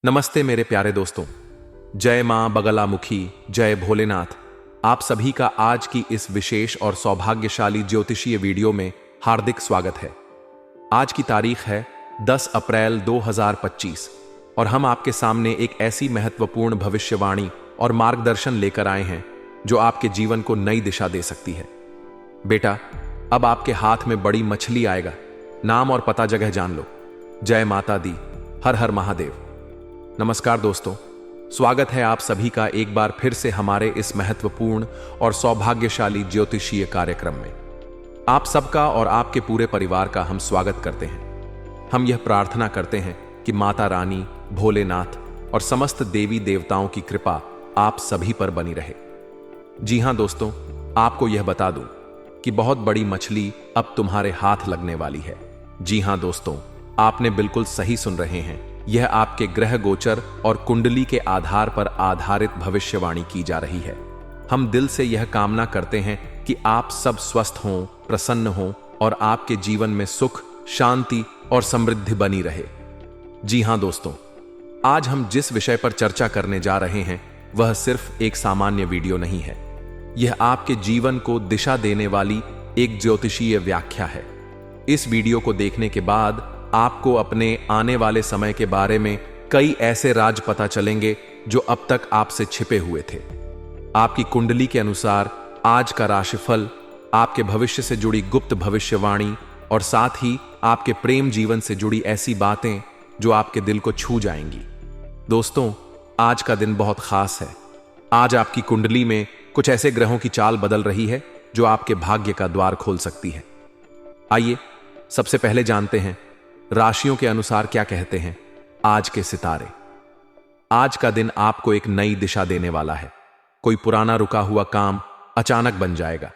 नमस्ते मेरे प्यारे दोस्तों। जय मां बगलामुखी, जय भोलेनाथ। आप सभी का आज की इस विशेष और सौभाग्यशाली ज्योतिषीय वीडियो में हार्दिक स्वागत है। आज की तारीख है 10 अप्रैल 2025 और हम आपके सामने एक ऐसी महत्वपूर्ण भविष्यवाणी और मार्गदर्शन लेकर आए हैं जो आपके जीवन को नई दिशा दे सकती है। बेटा, अब आपके हाथ में बड़ी मछली आएगा। नाम और पता जगह जान लो। जय माता दी, हर हर महादेव। नमस्कार दोस्तों, स्वागत है आप सभी का एक बार फिर से हमारे इस महत्वपूर्ण और सौभाग्यशाली ज्योतिषीय कार्यक्रम में। आप सबका और आपके पूरे परिवार का हम स्वागत करते हैं। हम यह प्रार्थना करते हैं कि माता रानी, भोलेनाथ और समस्त देवी देवताओं की कृपा आप सभी पर बनी रहे। जी हां दोस्तों, आपको यह बता दूं कि बहुत बड़ी मछली अब तुम्हारे हाथ लगने वाली है। जी हां दोस्तों, आपने बिल्कुल सही सुन रहे हैं। यह आपके ग्रह गोचर और कुंडली के आधार पर आधारित भविष्यवाणी की जा रही है। हम दिल से यह कामना करते हैं कि आप सब स्वस्थ हों, प्रसन्न हों और आपके जीवन में सुख, शांति और समृद्धि बनी रहे। जी हां दोस्तों, आज हम जिस विषय पर चर्चा करने जा रहे हैं वह सिर्फ एक सामान्य वीडियो नहीं है। यह आपके जीवन को दिशा देने वाली एक ज्योतिषीय व्याख्या है। इस वीडियो को देखने के बाद आपको अपने आने वाले समय के बारे में कई ऐसे राज पता चलेंगे जो अब तक आपसे छिपे हुए थे। आपकी कुंडली के अनुसार आज का राशिफल, आपके भविष्य से जुड़ी गुप्त भविष्यवाणी और साथ ही आपके प्रेम जीवन से जुड़ी ऐसी बातें जो आपके दिल को छू जाएंगी। दोस्तों, आज का दिन बहुत खास है। आज आपकी कुंडली में कुछ ऐसे ग्रहों की चाल बदल रही है जो आपके भाग्य का द्वार खोल सकती है। आइए सबसे पहले जानते हैं राशियों के अनुसार क्या कहते हैं आज के सितारे। आज का दिन आपको एक नई दिशा देने वाला है। कोई पुराना रुका हुआ काम अचानक बन जाएगा।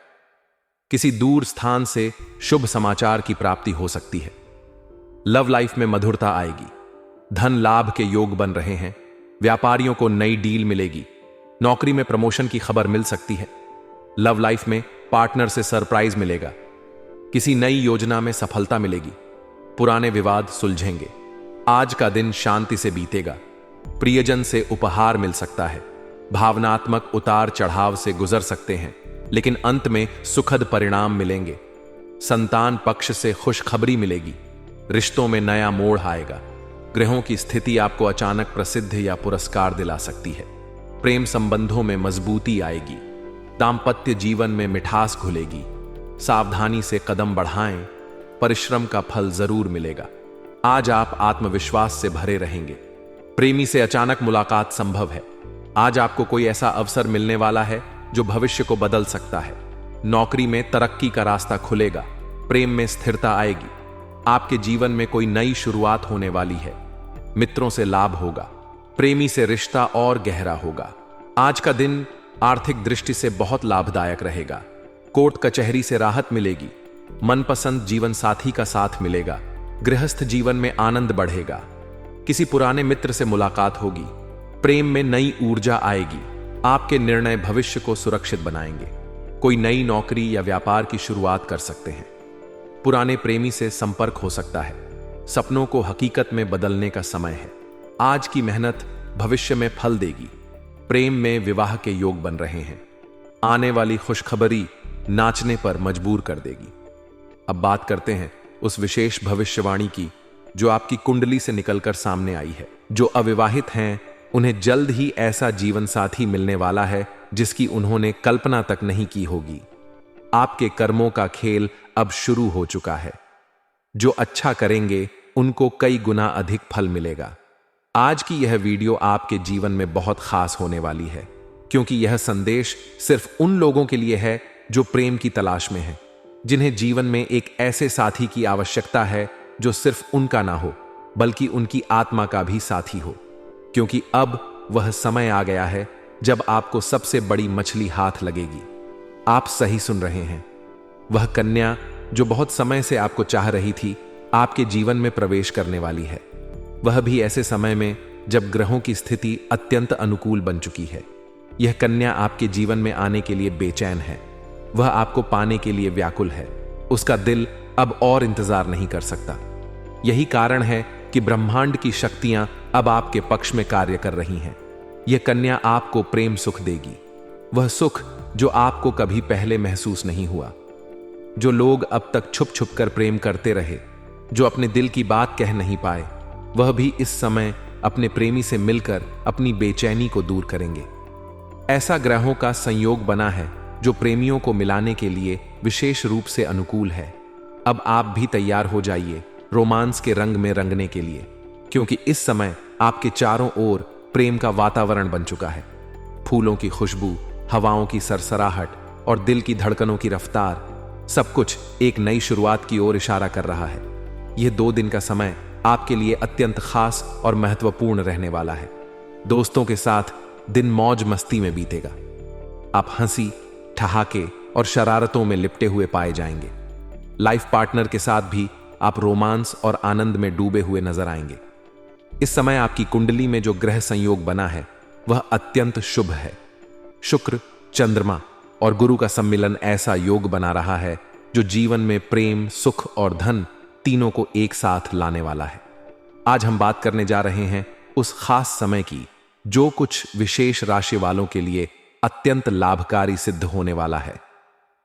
किसी दूर स्थान से शुभ समाचार की प्राप्ति हो सकती है। लव लाइफ में मधुरता आएगी। धन लाभ के योग बन रहे हैं। व्यापारियों को नई डील मिलेगी। नौकरी में प्रमोशन की खबर मिल सकती है। लव लाइफ में पार्टनर से सरप्राइज मिलेगा। किसी नई योजना में सफलता मिलेगी। पुराने विवाद सुलझेंगे। आज का दिन शांति से बीतेगा। प्रियजन से उपहार मिल सकता है। भावनात्मक उतार चढ़ाव से गुजर सकते हैं, लेकिन अंत में सुखद परिणाम मिलेंगे। संतान पक्ष से खुशखबरी मिलेगी। रिश्तों में नया मोड़ आएगा। ग्रहों की स्थिति आपको अचानक प्रसिद्ध या पुरस्कार दिला सकती है। प्रेम संबंधों में मजबूती आएगी। दाम्पत्य जीवन में मिठास घुलेगी। सावधानी से कदम बढ़ाएं। परिश्रम का फल जरूर मिलेगा। आज आप आत्मविश्वास से भरे रहेंगे। प्रेमी से अचानक मुलाकात संभव है। आज आपको कोई ऐसा अवसर मिलने वाला है जो भविष्य को बदल सकता है। नौकरी में तरक्की का रास्ता खुलेगा। प्रेम में स्थिरता आएगी। आपके जीवन में कोई नई शुरुआत होने वाली है। मित्रों से लाभ होगा। प्रेमी से रिश्ता और गहरा होगा। आज का दिन आर्थिक दृष्टि से बहुत लाभदायक रहेगा। कोर्ट कचहरी से राहत मिलेगी। मनपसंद जीवन साथी का साथ मिलेगा। गृहस्थ जीवन में आनंद बढ़ेगा। किसी पुराने मित्र से मुलाकात होगी। प्रेम में नई ऊर्जा आएगी। आपके निर्णय भविष्य को सुरक्षित बनाएंगे। कोई नई नौकरी या व्यापार की शुरुआत कर सकते हैं। पुराने प्रेमी से संपर्क हो सकता है। सपनों को हकीकत में बदलने का समय है। आज की मेहनत भविष्य में फल देगी। प्रेम में विवाह के योग बन रहे हैं। आने वाली खुशखबरी नाचने पर मजबूर कर देगी। अब बात करते हैं उस विशेष भविष्यवाणी की जो आपकी कुंडली से निकलकर सामने आई है। जो अविवाहित हैं उन्हें जल्द ही ऐसा जीवन साथी मिलने वाला है जिसकी उन्होंने कल्पना तक नहीं की होगी। आपके कर्मों का खेल अब शुरू हो चुका है। जो अच्छा करेंगे उनको कई गुना अधिक फल मिलेगा। आज की यह वीडियो आपके जीवन में बहुत खास होने वाली है, क्योंकि यह संदेश सिर्फ उन लोगों के लिए है जो प्रेम की तलाश में हैं, जिन्हें जीवन में एक ऐसे साथी की आवश्यकता है जो सिर्फ उनका ना हो बल्कि उनकी आत्मा का भी साथी हो। क्योंकि अब वह समय आ गया है जब आपको सबसे बड़ी मछली हाथ लगेगी। आप सही सुन रहे हैं। वह कन्या जो बहुत समय से आपको चाह रही थी आपके जीवन में प्रवेश करने वाली है। वह भी ऐसे समय में जब ग्रहों की स्थिति अत्यंत अनुकूल बन चुकी है। यह कन्या आपके जीवन में आने के लिए बेचैन है। वह आपको पाने के लिए व्याकुल है। उसका दिल अब और इंतजार नहीं कर सकता। यही कारण है कि ब्रह्मांड की शक्तियां अब आपके पक्ष में कार्य कर रही हैं। यह कन्या आपको प्रेम सुख देगी, वह सुख जो आपको कभी पहले महसूस नहीं हुआ। जो लोग अब तक छुप छुप कर प्रेम करते रहे, जो अपने दिल की बात कह नहीं पाए, वह भी इस समय अपने प्रेमी से मिलकर अपनी बेचैनी को दूर करेंगे। ऐसा ग्रहों का संयोग बना है जो प्रेमियों को मिलाने के लिए विशेष रूप से अनुकूल है। अब आप भी तैयार हो जाइए रोमांस के रंग में रंगने के लिए, क्योंकि इस समय आपके चारों ओर प्रेम का वातावरण बन चुका है। फूलों की खुशबू, हवाओं की सरसराहट और दिल की धड़कनों की रफ्तार, सब कुछ एक नई शुरुआत की ओर इशारा कर रहा है। यह 2 दिन का समय आपके लिए अत्यंत खास और महत्वपूर्ण रहने वाला है। दोस्तों के साथ दिन मौज मस्ती में बीतेगा। आप हंसी, ठहाके और शरारतों में लिपटे हुए पाए जाएंगे। लाइफ पार्टनर के साथ भी आप रोमांस और आनंद में डूबे हुए नजर आएंगे। इस समय आपकी कुंडली में जो ग्रह संयोग बना है वह अत्यंत शुभ है। शुक्र, चंद्रमा और गुरु का सम्मिलन ऐसा योग बना रहा है जो जीवन में प्रेम, सुख और धन तीनों को एक साथ लाने वाला है। आज हम बात करने जा रहे हैं उस खास समय की जो कुछ विशेष राशि वालों के लिए अत्यंत लाभकारी सिद्ध होने वाला है।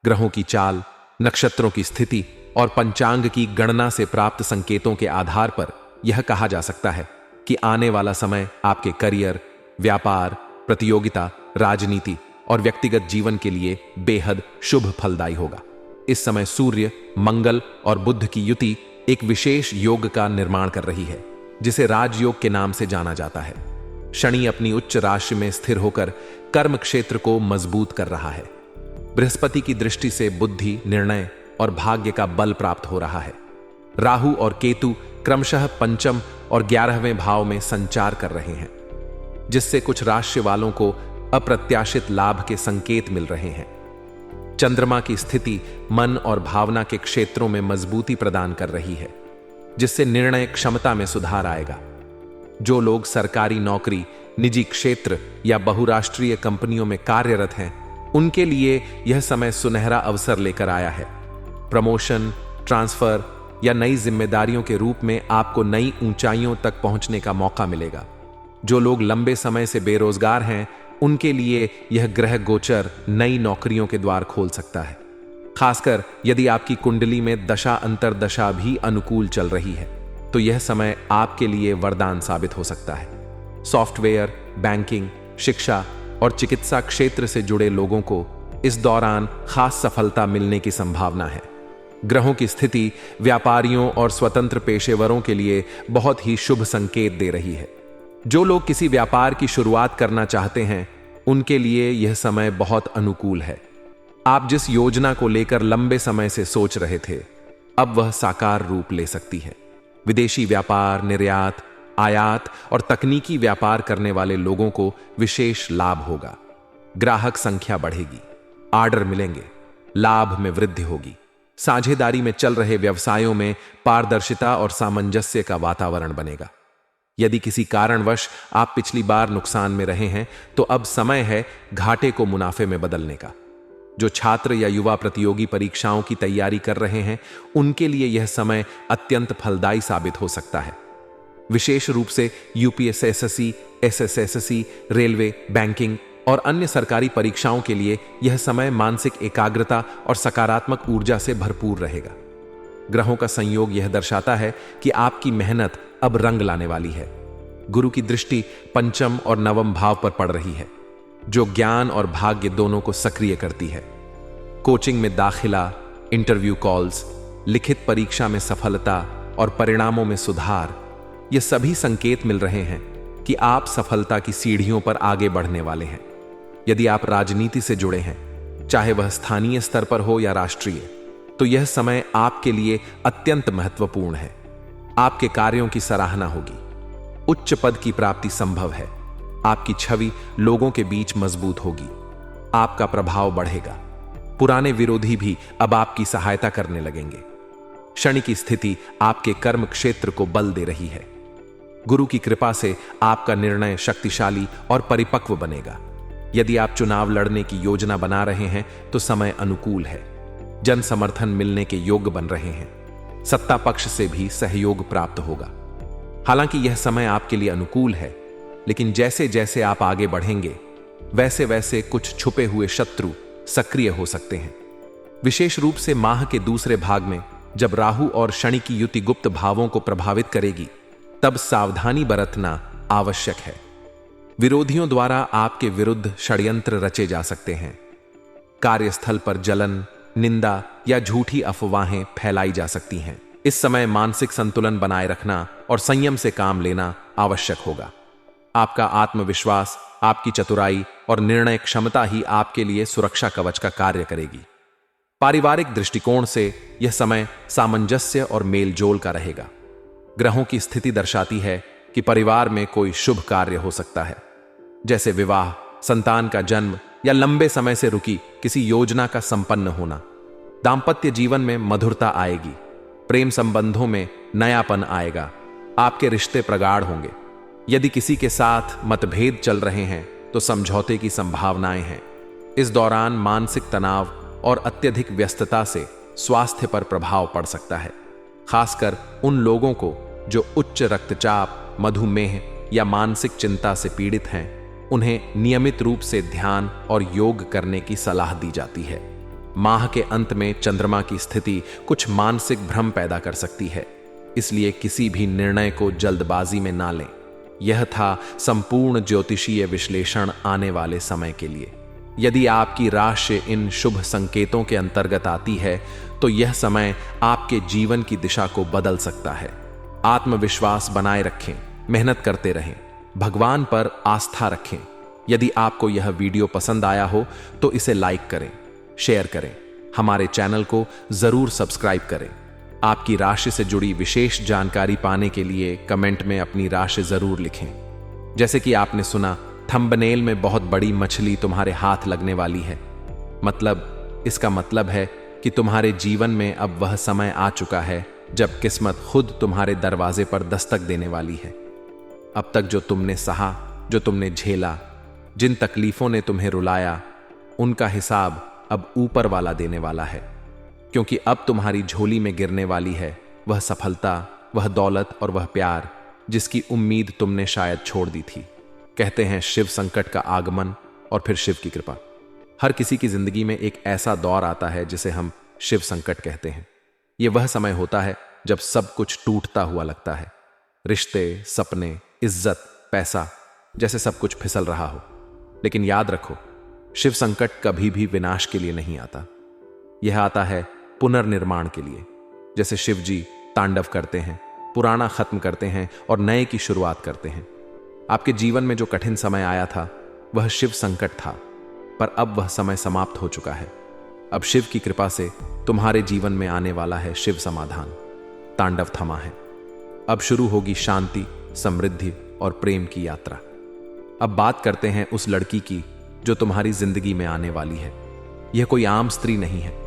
ग्रहों की चाल, नक्षत्रों की स्थिति और पंचांग की गणना से प्राप्त संकेतों के आधार पर यह कहा जा सकता है कि आने वाला समय आपके करियर, व्यापार, प्रतियोगिता, राजनीति और व्यक्तिगत जीवन के लिए बेहद शुभ फलदायी होगा। इस समय सूर्य, मंगल और बुध की युति एक विशेष योग का निर्माण कर रही है जिसे राजयोग के नाम से जाना जाता है। शनि अपनी उच्च राशि में स्थिर होकर कर्म क्षेत्र को मजबूत कर रहा है। बृहस्पति की दृष्टि से बुद्धि, निर्णय और भाग्य का बल प्राप्त हो रहा है। राहु और केतु क्रमशः पंचम और 11वें भाव में संचार कर रहे हैं, जिससे कुछ राशि वालों को अप्रत्याशित लाभ के संकेत मिल रहे हैं। चंद्रमा की स्थिति मन और भावना के क्षेत्रों में मजबूती प्रदान कर रही है, जिससे निर्णय क्षमता में सुधार आएगा। जो लोग सरकारी नौकरी, निजी क्षेत्र या बहुराष्ट्रीय कंपनियों में कार्यरत हैं, उनके लिए यह समय सुनहरा अवसर लेकर आया है। प्रमोशन, ट्रांसफर या नई जिम्मेदारियों के रूप में आपको नई ऊंचाइयों तक पहुंचने का मौका मिलेगा। जो लोग लंबे समय से बेरोजगार हैं, उनके लिए यह ग्रह गोचर नई नौकरियों के द्वार खोल सकता है। खासकर यदि आपकी कुंडली में दशा अंतरदशा भी अनुकूल चल रही है, तो यह समय आपके लिए वरदान साबित हो सकता है। सॉफ्टवेयर, बैंकिंग, शिक्षा और चिकित्सा क्षेत्र से जुड़े लोगों को इस दौरान खास सफलता मिलने की संभावना है। ग्रहों की स्थिति व्यापारियों और स्वतंत्र पेशेवरों के लिए बहुत ही शुभ संकेत दे रही है। जो लोग किसी व्यापार की शुरुआत करना चाहते हैं, उनके लिए यह समय बहुत अनुकूल है। आप जिस योजना को लेकर लंबे समय से सोच रहे थे, अब वह साकार रूप ले सकती है। विदेशी व्यापार, निर्यात, आयात और तकनीकी व्यापार करने वाले लोगों को विशेष लाभ होगा। ग्राहक संख्या बढ़ेगी, ऑर्डर मिलेंगे, लाभ में वृद्धि होगी। साझेदारी में चल रहे व्यवसायों में पारदर्शिता और सामंजस्य का वातावरण बनेगा। यदि किसी कारणवश आप पिछली बार नुकसान में रहे हैं, तो अब समय है घाटे को मुनाफे में बदलने का। जो छात्र या युवा प्रतियोगी परीक्षाओं की तैयारी कर रहे हैं, उनके लिए यह समय अत्यंत फलदायी साबित हो सकता है। विशेष रूप से यूपीएससी, एसएससी, रेलवे, बैंकिंग और अन्य सरकारी परीक्षाओं के लिए यह समय मानसिक एकाग्रता और सकारात्मक ऊर्जा से भरपूर रहेगा। ग्रहों का संयोग यह दर्शाता है कि आपकी मेहनत अब रंग लाने वाली है। गुरु की दृष्टि पंचम और नवम भाव पर पड़ रही है, जो ज्ञान और भाग्य दोनों को सक्रिय करती है। कोचिंग में दाखिला, इंटरव्यू कॉल्स, लिखित परीक्षा में सफलता और परिणामों में सुधार, ये सभी संकेत मिल रहे हैं कि आप सफलता की सीढ़ियों पर आगे बढ़ने वाले हैं। यदि आप राजनीति से जुड़े हैं, चाहे वह स्थानीय स्तर पर हो या राष्ट्रीय, तो यह समय आपके लिए अत्यंत महत्वपूर्ण है। आपके कार्यों की सराहना होगी, उच्च पद की प्राप्ति संभव है। आपकी छवि लोगों के बीच मजबूत होगी, आपका प्रभाव बढ़ेगा। पुराने विरोधी भी अब आपकी सहायता करने लगेंगे। शनि की स्थिति आपके कर्म क्षेत्र को बल दे रही है। गुरु की कृपा से आपका निर्णय शक्तिशाली और परिपक्व बनेगा। यदि आप चुनाव लड़ने की योजना बना रहे हैं, तो समय अनुकूल है। जन समर्थन मिलने के योग्य बन रहे हैं। सत्ता पक्ष से भी सहयोग प्राप्त होगा। हालांकि यह समय आपके लिए अनुकूल है, लेकिन जैसे जैसे आप आगे बढ़ेंगे वैसे वैसे कुछ छुपे हुए शत्रु सक्रिय हो सकते हैं। विशेष रूप से माह के दूसरे भाग में जब राहु और शनि की युति गुप्त भावों को प्रभावित करेगी, तब सावधानी बरतना आवश्यक है। विरोधियों द्वारा आपके विरुद्ध षड्यंत्र रचे जा सकते हैं। कार्यस्थल पर जलन, निंदा या झूठी अफवाहें फैलाई जा सकती हैं। इस समय मानसिक संतुलन बनाए रखना और संयम से काम लेना आवश्यक होगा। आपका आत्मविश्वास, आपकी चतुराई और निर्णय क्षमता ही आपके लिए सुरक्षा कवच का कार्य करेगी। पारिवारिक दृष्टिकोण से यह समय सामंजस्य और मेलजोल का रहेगा। ग्रहों की स्थिति दर्शाती है कि परिवार में कोई शुभ कार्य हो सकता है, जैसे विवाह, संतान का जन्म या लंबे समय से रुकी किसी योजना का संपन्न होना। दांपत्य जीवन में मधुरता आएगी। प्रेम संबंधों में नयापन आएगा। आपके रिश्ते प्रगाढ़ होंगे। यदि किसी के साथ मतभेद चल रहे हैं तो समझौते की संभावनाएं हैं। इस दौरान मानसिक तनाव और अत्यधिक व्यस्तता से स्वास्थ्य पर प्रभाव पड़ सकता है। खासकर उन लोगों को जो उच्च रक्तचाप, मधुमेह या मानसिक चिंता से पीड़ित हैं, उन्हें नियमित रूप से ध्यान और योग करने की सलाह दी जाती है। माह के अंत में चंद्रमा की स्थिति कुछ मानसिक भ्रम पैदा कर सकती है, इसलिए किसी भी निर्णय को जल्दबाजी में ना लें। यह था संपूर्ण ज्योतिषीय विश्लेषण आने वाले समय के लिए। यदि आपकी राशि इन शुभ संकेतों के अंतर्गत आती है तो यह समय आपके जीवन की दिशा को बदल सकता है। आत्मविश्वास बनाए रखें, मेहनत करते रहें, भगवान पर आस्था रखें। यदि आपको यह वीडियो पसंद आया हो तो इसे लाइक करें, शेयर करें, हमारे चैनल को जरूर सब्सक्राइब करें। आपकी राशि से जुड़ी विशेष जानकारी पाने के लिए कमेंट में अपनी राशि जरूर लिखें। जैसे कि आपने सुना, थंबनेल में बहुत बड़ी मछली तुम्हारे हाथ लगने वाली है। इसका मतलब है कि तुम्हारे जीवन में अब वह समय आ चुका है जब किस्मत खुद तुम्हारे दरवाजे पर दस्तक देने वाली है। अब तक जो तुमने सहा, जो तुमने झेला, जिन तकलीफों ने तुम्हें रुलाया, उनका हिसाब अब ऊपर वाला देने वाला है। क्योंकि अब तुम्हारी झोली में गिरने वाली है वह सफलता, वह दौलत और वह प्यार जिसकी उम्मीद तुमने शायद छोड़ दी थी। कहते हैं शिव संकट का आगमन और फिर शिव की कृपा। हर किसी की जिंदगी में एक ऐसा दौर आता है जिसे हम शिव संकट कहते हैं। यह वह समय होता है जब सब कुछ टूटता हुआ लगता है। रिश्ते, सपने, इज्जत, पैसा, जैसे सब कुछ फिसल रहा हो। लेकिन याद रखो, शिव संकट कभी भी विनाश के लिए नहीं आता। यह आता है पुनर्निर्माण के लिए। जैसे शिव जी तांडव करते हैं, पुराना खत्म करते हैं और नए की शुरुआत करते हैं। आपके जीवन में जो कठिन समय आया था वह शिव संकट था, पर अब वह समय समाप्त हो चुका है। अब शिव की कृपा से तुम्हारे जीवन में आने वाला है शिव समाधान। तांडव थमा है। अब शुरू होगी शांति, समृद्धि और प्रेम की यात्रा। अब बात करते हैं उस लड़की की जो तुम्हारी जिंदगी में आने वाली है। यह कोई आम स्त्री नहीं है।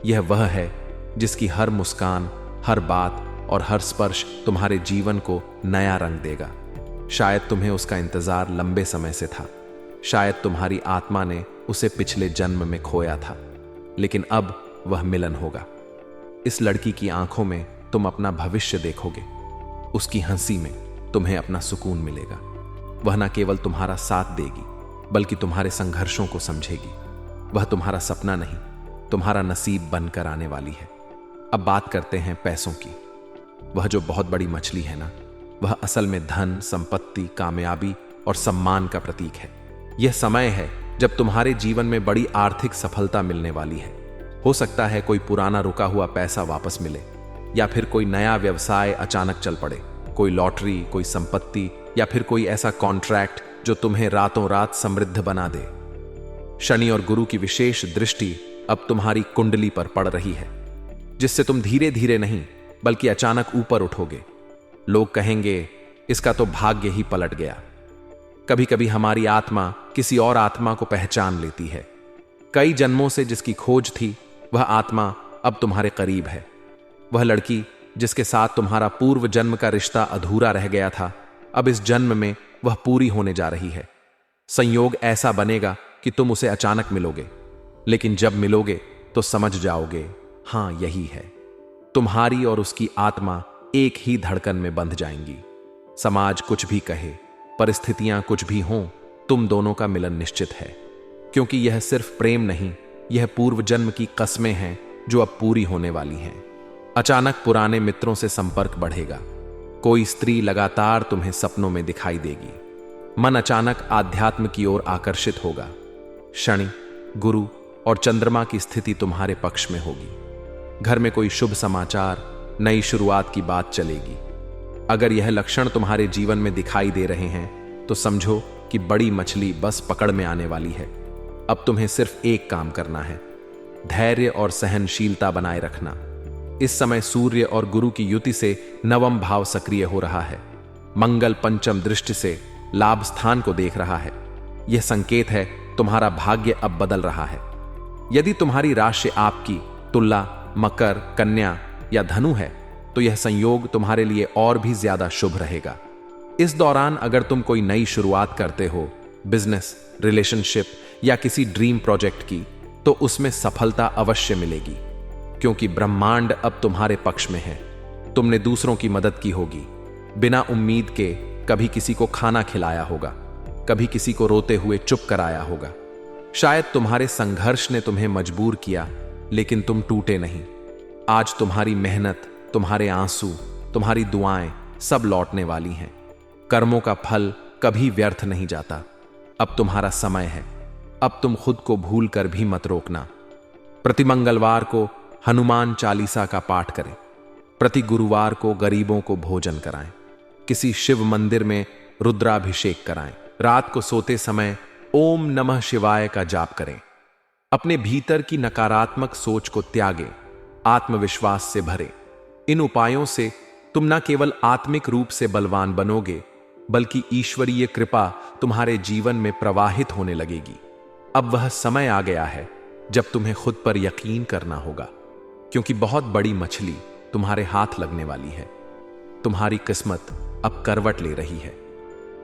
यह वह है जिसकी हर मुस्कान, हर बात और हर स्पर्श तुम्हारे जीवन को नया रंग देगा। शायद तुम्हें उसका इंतजार लंबे समय से था। शायद तुम्हारी आत्मा ने उसे पिछले जन्म में खोया था, लेकिन अब वह मिलन होगा। इस लड़की की आंखों में तुम अपना भविष्य देखोगे। उसकी हंसी में तुम्हें अपना सुकून मिलेगा। वह न केवल तुम्हारा साथ देगी बल्कि तुम्हारे संघर्षों को समझेगी। वह तुम्हारा सपना नहीं, तुम्हारा नसीब बनकर आने वाली है। अब बात करते हैं पैसों की। वह जो बहुत बड़ी मछली है ना, वह असल में धन, संपत्ति, कामयाबी और सम्मान का प्रतीक है। यह समय है जब तुम्हारे जीवन में बड़ी आर्थिक सफलता मिलने वाली है। हो सकता है कोई पुराना रुका हुआ पैसा वापस मिले, या फिर कोई नया व्यवसाय अचानक चल पड़े। कोई लॉटरी, कोई संपत्ति या फिर कोई ऐसा कॉन्ट्रैक्ट जो तुम्हें रातों रात समृद्ध बना दे। शनि और गुरु की विशेष दृष्टि अब तुम्हारी कुंडली पर पड़ रही है, जिससे तुम धीरे धीरे नहीं बल्कि अचानक ऊपर उठोगे। लोग कहेंगे इसका तो भाग्य ही पलट गया। कभी कभी हमारी आत्मा किसी और आत्मा को पहचान लेती है। कई जन्मों से जिसकी खोज थी वह आत्मा अब तुम्हारे करीब है। वह लड़की जिसके साथ तुम्हारा पूर्व जन्म का रिश्ता अधूरा रह गया था, अब इस जन्म में वह पूरी होने जा रही है। संयोग ऐसा बनेगा कि तुम उसे अचानक मिलोगे, लेकिन जब मिलोगे तो समझ जाओगे, हां यही है। तुम्हारी और उसकी आत्मा एक ही धड़कन में बंध जाएंगी। समाज कुछ भी कहे, परिस्थितियां कुछ भी हों, तुम दोनों का मिलन निश्चित है, क्योंकि यह सिर्फ प्रेम नहीं, यह पूर्व जन्म की कस्में हैं जो अब पूरी होने वाली हैं। अचानक पुराने मित्रों से संपर्क बढ़ेगा। कोई स्त्री लगातार तुम्हें सपनों में दिखाई देगी। मन अचानक आध्यात्म की ओर आकर्षित होगा। शनि, गुरु और चंद्रमा की स्थिति तुम्हारे पक्ष में होगी। घर में कोई शुभ समाचार, नई शुरुआत की बात चलेगी। अगर यह लक्षण तुम्हारे जीवन में दिखाई दे रहे हैं तो समझो कि बड़ी मछली बस पकड़ में आने वाली है। अब तुम्हें सिर्फ एक काम करना है, धैर्य और सहनशीलता बनाए रखना। इस समय सूर्य और गुरु की युति से नवम भाव सक्रिय हो रहा है। मंगल पंचम दृष्टि से लाभ स्थान को देख रहा है। यह संकेत है तुम्हारा भाग्य अब बदल रहा है। यदि तुम्हारी राशि आपकी तुला, मकर, कन्या या धनु है तो यह संयोग तुम्हारे लिए और भी ज्यादा शुभ रहेगा। इस दौरान अगर तुम कोई नई शुरुआत करते हो, बिजनेस, रिलेशनशिप या किसी ड्रीम प्रोजेक्ट की, तो उसमें सफलता अवश्य मिलेगी, क्योंकि ब्रह्मांड अब तुम्हारे पक्ष में है। तुमने दूसरों की मदद की होगी, बिना उम्मीद के कभी किसी को खाना खिलाया होगा, कभी किसी को रोते हुए चुप कराया होगा। शायद तुम्हारे संघर्ष ने तुम्हें मजबूर किया, लेकिन तुम टूटे नहीं। आज तुम्हारी मेहनत, तुम्हारे आंसू, तुम्हारी दुआएं सब लौटने वाली हैं। कर्मों का फल कभी व्यर्थ नहीं जाता। अब तुम्हारा समय है। अब तुम खुद को भूल कर भी मत रोकना। प्रति मंगलवार को हनुमान चालीसा का पाठ करें। प्रति गुरुवार को गरीबों को भोजन कराएं। किसी शिव मंदिर में रुद्राभिषेक कराएं। रात को सोते समय ओम नमः शिवाय का जाप करें। अपने भीतर की नकारात्मक सोच को त्यागें, आत्मविश्वास से भरें। इन उपायों से तुम न केवल आत्मिक रूप से बलवान बनोगे, बल्कि ईश्वरीय कृपा तुम्हारे जीवन में प्रवाहित होने लगेगी। अब वह समय आ गया है जब तुम्हें खुद पर यकीन करना होगा, क्योंकि बहुत बड़ी मछली तुम्हारे हाथ लगने वाली है। तुम्हारी किस्मत अब करवट ले रही है।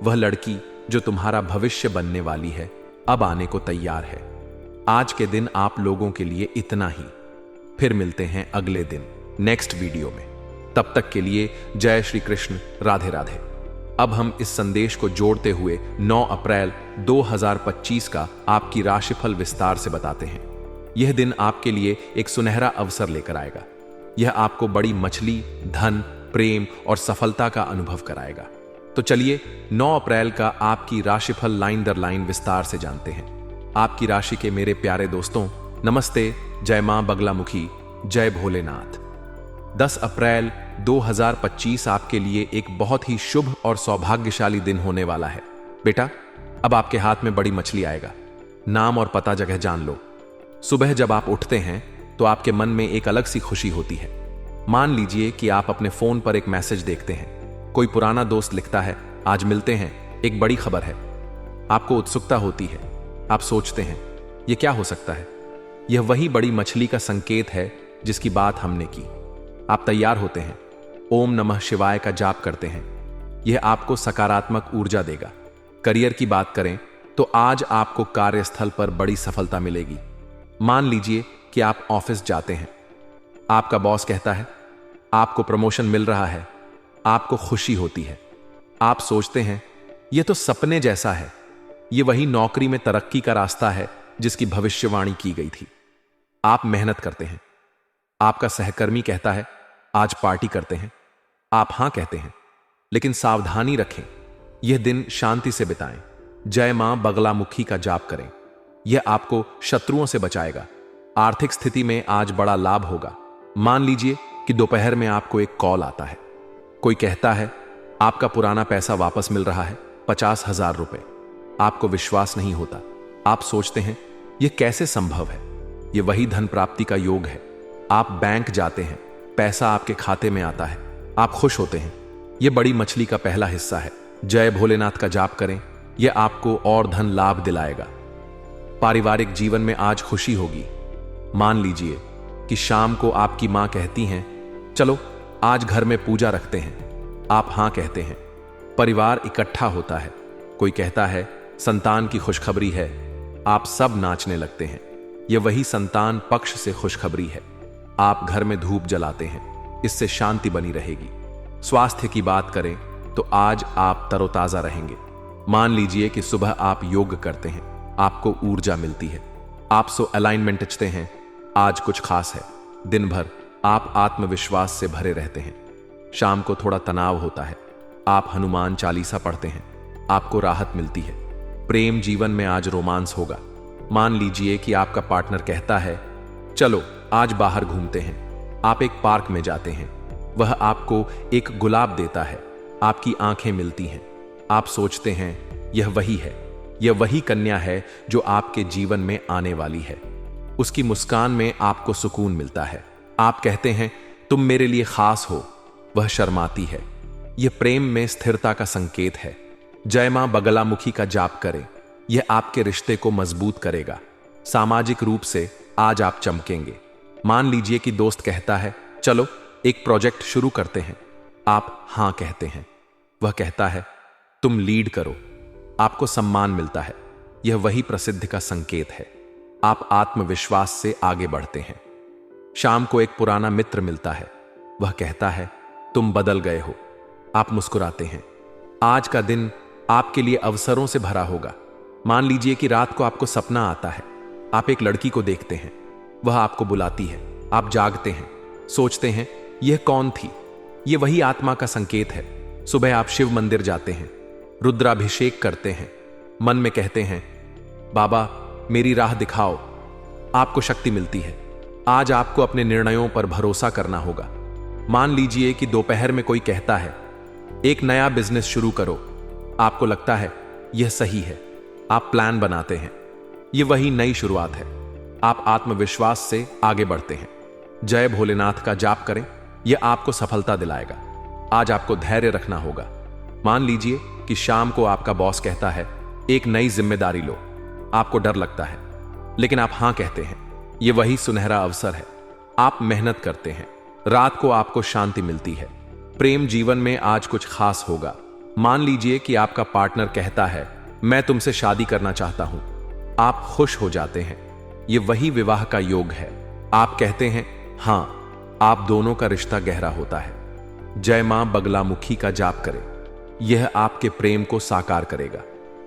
वह लड़की जो तुम्हारा भविष्य बनने वाली है, अब आने को तैयार है। आज के दिन आप लोगों के लिए इतना ही। फिर मिलते हैं अगले दिन नेक्स्ट वीडियो में। तब तक के लिए जय श्री कृष्ण, राधे राधे। अब हम इस संदेश को जोड़ते हुए 9 अप्रैल 2025 का आपकी राशिफल विस्तार से बताते हैं। यह दिन आपके लिए एक सुनहरा अवसर लेकर आएगा। यह आपको बड़ी मछली, धन, प्रेम और सफलता का अनुभव कराएगा। तो चलिए 9 अप्रैल का आपकी राशिफल लाइन दर लाइन विस्तार से जानते हैं। आपकी राशि के मेरे प्यारे दोस्तों, नमस्ते, जय मां बगलामुखी, जय भोलेनाथ। 10 अप्रैल 2025 आपके लिए एक बहुत ही शुभ और सौभाग्यशाली दिन होने वाला है। बेटा, अब आपके हाथ में बड़ी मछली आएगा। नाम और पता जगह जान लो। सुबह जब आप उठते हैं तो आपके मन में एक अलग सी खुशी होती है। मान लीजिए कि आप अपने फोन पर एक मैसेज देखते हैं। कोई पुराना दोस्त लिखता है, आज मिलते हैं, एक बड़ी खबर है। आपको उत्सुकता होती है। आप सोचते हैं, यह क्या हो सकता है? यह वही बड़ी मछली का संकेत है जिसकी बात हमने की। आप तैयार होते हैं, ओम नमः शिवाय का जाप करते हैं। यह आपको सकारात्मक ऊर्जा देगा। करियर की बात करें तो आज आपको कार्यस्थल पर बड़ी सफलता मिलेगी। मान लीजिए कि आप ऑफिस जाते हैं। आपका बॉस कहता है, आपको प्रमोशन मिल रहा है। आपको खुशी होती है। आप सोचते हैं, यह तो सपने जैसा है। यह वही नौकरी में तरक्की का रास्ता है जिसकी भविष्यवाणी की गई थी। आप मेहनत करते हैं। आपका सहकर्मी कहता है, आज पार्टी करते हैं। आप हां कहते हैं, लेकिन सावधानी रखें, यह दिन शांति से बिताएं। जय मां बगलामुखी का जाप करें। यह आपको शत्रुओं से बचाएगा। आर्थिक स्थिति में आज बड़ा लाभ होगा। मान लीजिए कि दोपहर में आपको एक कॉल आता है। कोई कहता है, आपका पुराना पैसा वापस मिल रहा है, 50,000 रुपए। आपको विश्वास नहीं होता। आप सोचते हैं, यह कैसे संभव है? यह वही धन प्राप्ति का योग है। आप बैंक जाते हैं, पैसा आपके खाते में आता है। आप खुश होते हैं। यह बड़ी मछली का पहला हिस्सा है। जय भोलेनाथ का जाप करें। यह आपको और धन लाभ दिलाएगा। पारिवारिक जीवन में आज खुशी होगी। मान लीजिए कि शाम को आपकी मां कहती हैं, चलो आज घर में पूजा रखते हैं। आप हां कहते हैं। परिवार इकट्ठा होता है। कोई कहता है, संतान की खुशखबरी है। आप सब नाचने लगते हैं। यह वही संतान पक्ष से खुशखबरी है। आप घर में धूप जलाते हैं। इससे शांति बनी रहेगी। स्वास्थ्य की बात करें तो आज आप तरोताजा रहेंगे। मान लीजिए कि सुबह आप योग करते हैं, आपको ऊर्जा मिलती है, आप अलाइनमेंट अचते हैं, आज कुछ खास है। दिन भर आप आत्मविश्वास से भरे रहते हैं। शाम को थोड़ा तनाव होता है, आप हनुमान चालीसा पढ़ते हैं, आपको राहत मिलती है। प्रेम जीवन में आज रोमांस होगा। मान लीजिए कि आपका पार्टनर कहता है, चलो आज बाहर घूमते हैं। आप एक पार्क में जाते हैं, वह आपको एक गुलाब देता है, आपकी आंखें मिलती हैं, आप सोचते हैं यह वही है, यह वही कन्या है जो आपके जीवन में आने वाली है। उसकी मुस्कान में आपको सुकून मिलता है, आप कहते हैं तुम मेरे लिए खास हो। वह शर्माती है, यह प्रेम में स्थिरता का संकेत है। जय मां बगलामुखी का जाप करें, यह आपके रिश्ते को मजबूत करेगा। सामाजिक रूप से आज आप चमकेंगे। मान लीजिए कि दोस्त कहता है, चलो एक प्रोजेक्ट शुरू करते हैं। आप हां कहते हैं, वह कहता है तुम लीड करो, आपको सम्मान मिलता है। यह वही प्रसिद्धि का संकेत है, आप आत्मविश्वास से आगे बढ़ते हैं। शाम को एक पुराना मित्र मिलता है, वह कहता है तुम बदल गए हो, आप मुस्कुराते हैं। आज का दिन आपके लिए अवसरों से भरा होगा। मान लीजिए कि रात को आपको सपना आता है, आप एक लड़की को देखते हैं, वह आपको बुलाती है, आप जागते हैं, सोचते हैं यह कौन थी। यह वही आत्मा का संकेत है। सुबह आप शिव मंदिर जाते हैं, रुद्राभिषेक करते हैं, मन में कहते हैं बाबा मेरी राह दिखाओ, आपको शक्ति मिलती है। आज आपको अपने निर्णयों पर भरोसा करना होगा। मान लीजिए कि दोपहर में कोई कहता है एक नया बिजनेस शुरू करो, आपको लगता है यह सही है, आप प्लान बनाते हैं, यह वही नई शुरुआत है। आप आत्मविश्वास से आगे बढ़ते हैं। जय भोलेनाथ का जाप करें, यह आपको सफलता दिलाएगा। आज आपको धैर्य रखना होगा। मान लीजिए कि शाम को आपका बॉस कहता है एक नई जिम्मेदारी लो, आपको डर लगता है, लेकिन आप हां कहते हैं, यह वही सुनहरा अवसर है। आप मेहनत करते हैं, रात को आपको शांति मिलती है। प्रेम जीवन में आज कुछ खास होगा। मान लीजिए कि आपका पार्टनर कहता है मैं तुमसे शादी करना चाहता हूं, आप खुश हो जाते हैं, यह वही विवाह का योग है। आप कहते हैं हां, आप दोनों का रिश्ता गहरा होता है। जय मां बगलामुखी का जाप करें, यह आपके प्रेम को साकार करेगा।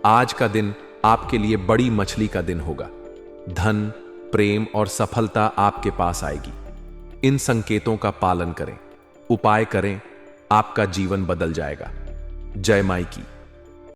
आज का दिन आपके लिए बड़ी मछली का दिन होगा। धन, प्रेम और सफलता आपके पास आएगी। इन संकेतों का पालन करें, उपाय करें, आपका जीवन बदल जाएगा। जय माई की।